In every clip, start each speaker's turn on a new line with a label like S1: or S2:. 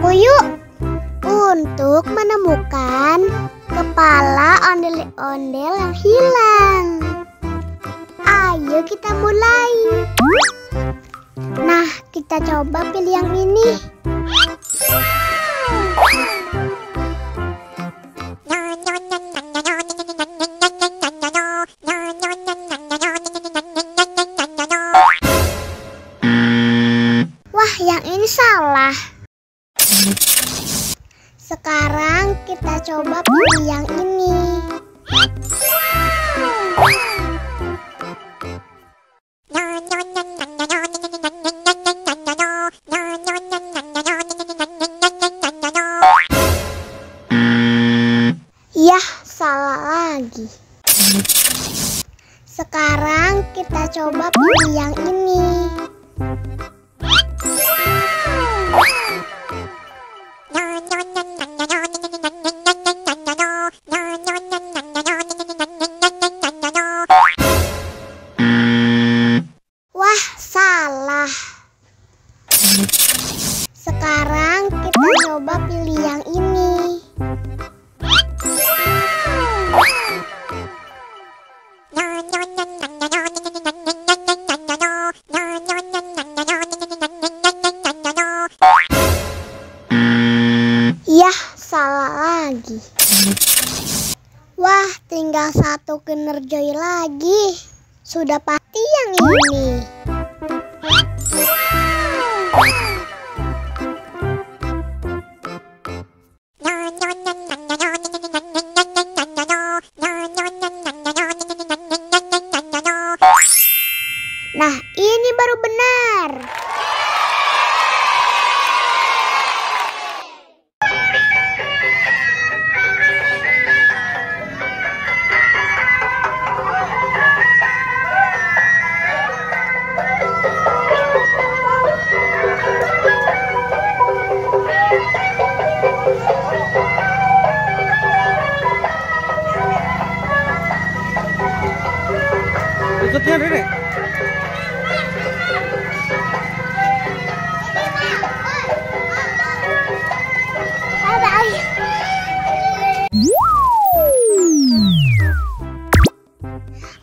S1: aku yuk untuk menemukan kepala ondel-ondel yang hilang. Ayo kita mulai. Nah, kita coba pilih yang ini. Wah, yang ini salah. Sekarang kita coba pilih yang ini. Yah, salah lagi. Sekarang kita coba pilih yang ini. Wah, salah. Sekarang kita coba pilih yang ini. Yah, salah lagi. Wah, tinggal satu Kinder-Joy lagi. Sudah pasti yang ini. Nah, ini baru benar.
S2: Ikutnya Dede.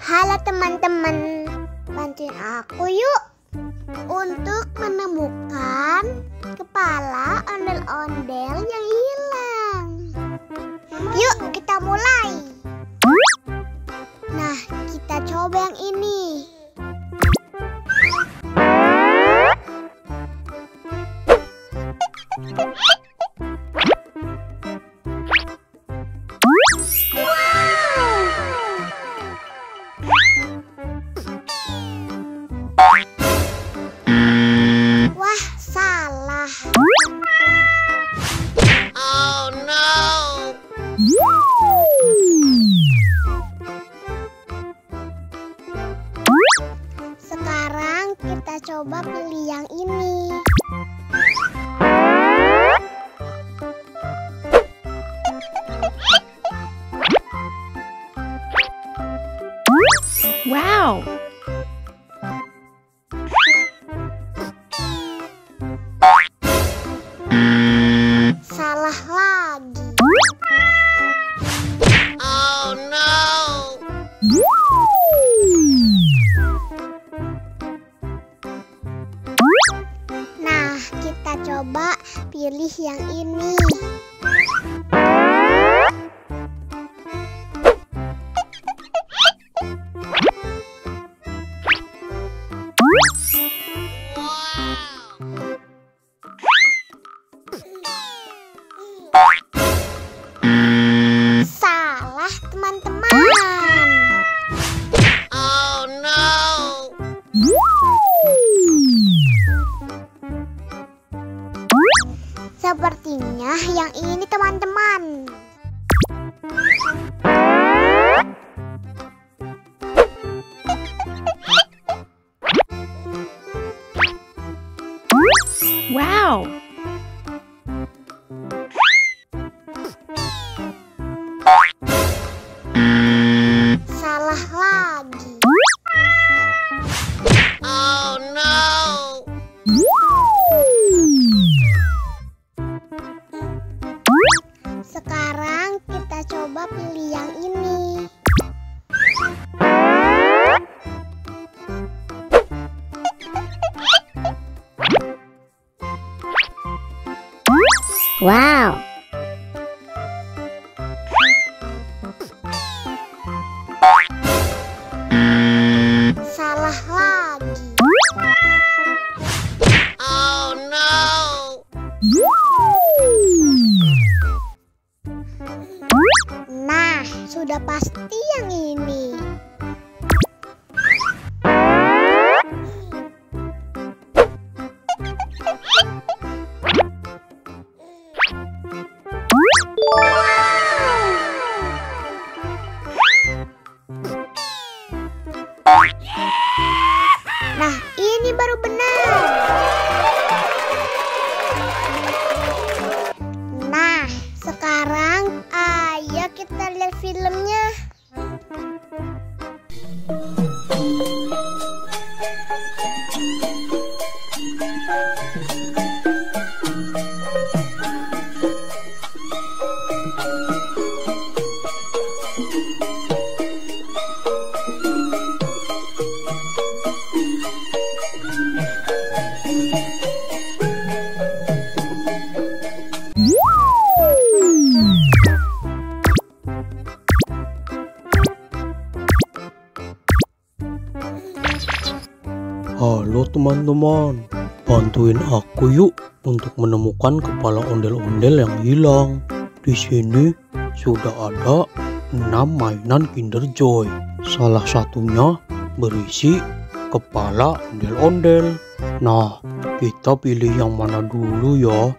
S1: Halo teman-teman, bantuin aku yuk untuk menemukan kepala ondel-ondel yang hilang. Yuk kita mulai. Nah, kita coba yang ini. Wah, salah.
S2: Oh no.
S1: Sekarang kita coba pilih yang ini.
S3: Wow!
S1: Salah lagi.
S2: Oh no.
S1: Nah, kita coba pilih yang ini. Salah, teman-teman.
S2: Oh no.
S1: Sepertinya yang ini, teman-teman.
S3: Wow!
S1: Salah lagi.
S2: Oh no.
S1: Wow. Salah lagi.
S2: Oh no!
S1: Nah, sudah pasti yang ini. Nah, ini baru benar. Nah, sekarang ayo kita lihat filmnya.
S3: Halo teman-teman, bantuin aku yuk untuk menemukan kepala ondel-ondel yang hilang. Di sini sudah ada 6 mainan Kinder Joy. Salah satunya berisi kepala ondel-ondel. Nah, kita pilih yang mana dulu ya?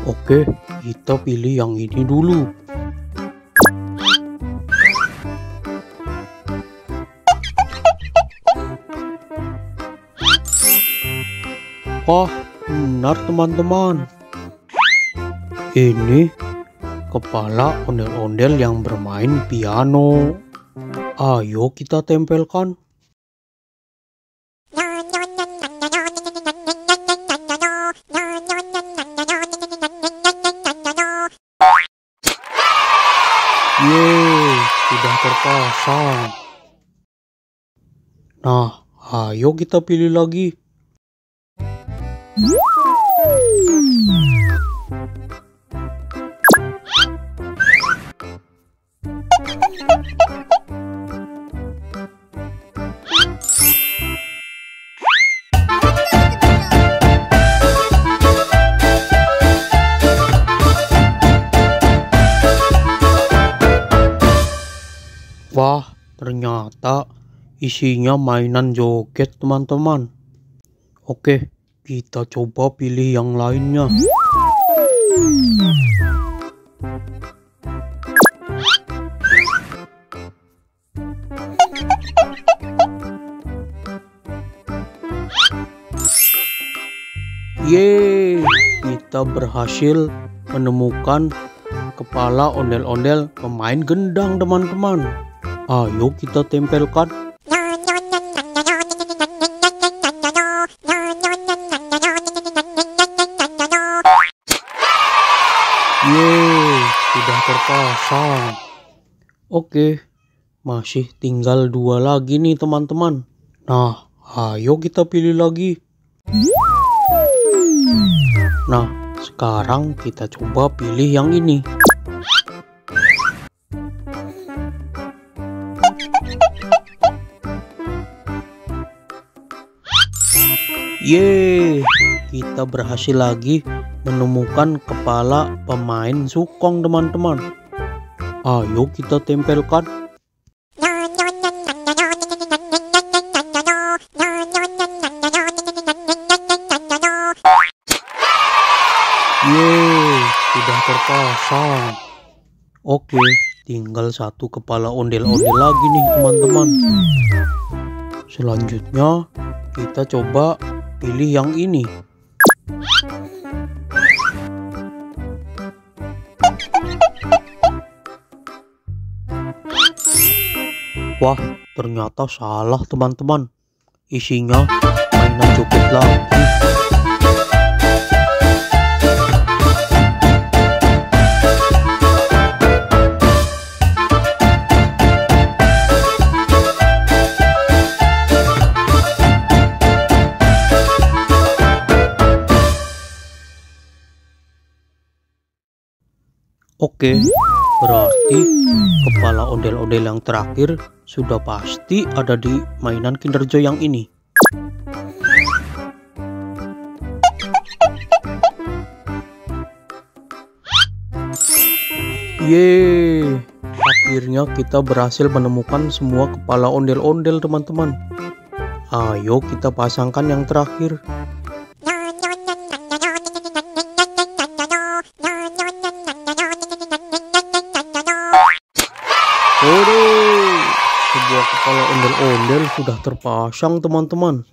S3: Oke, kita pilih yang ini dulu. Wah, benar teman-teman. Ini kepala ondel-ondel yang bermain piano. Ayo kita tempelkan. Yeay, sudah terpasang. Nah, ayo kita pilih lagi. Wah, ternyata isinya mainan joget teman-teman. Oke, kita coba pilih yang lainnya. Yeay, kita berhasil menemukan kepala ondel-ondel pemain gendang teman-teman. Ayo kita tempelkan. Yeay, sudah terpasang. Oke, masih tinggal 2 lagi nih teman-teman. Nah, ayo kita pilih lagi. Nah, sekarang kita coba pilih yang ini. Yeay, kita berhasil lagi menemukan kepala pemain sukong teman-teman. Ayo kita tempelkan. Yeay, sudah terpasang. Oke, tinggal 1 kepala ondel-ondel lagi nih teman-teman. Selanjutnya kita coba pilih yang ini. Wah, ternyata salah teman-teman. Isinya mainan joget lagi. Oke, berarti kepala ondel-ondel yang terakhir sudah pasti ada di mainan Kinder Joy yang ini. Yeay, akhirnya kita berhasil menemukan semua kepala ondel-ondel, teman-teman. Ayo kita pasangkan yang terakhir. Sebuah kepala ondel-ondel sudah terpasang, teman-teman.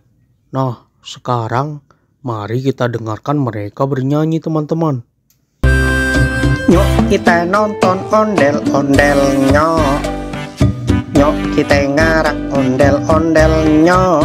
S3: Nah, sekarang mari kita dengarkan mereka bernyanyi, teman-teman.
S4: Yuk kita nonton ondel-ondelnya. Yuk kita ngarak ondel-ondelnya.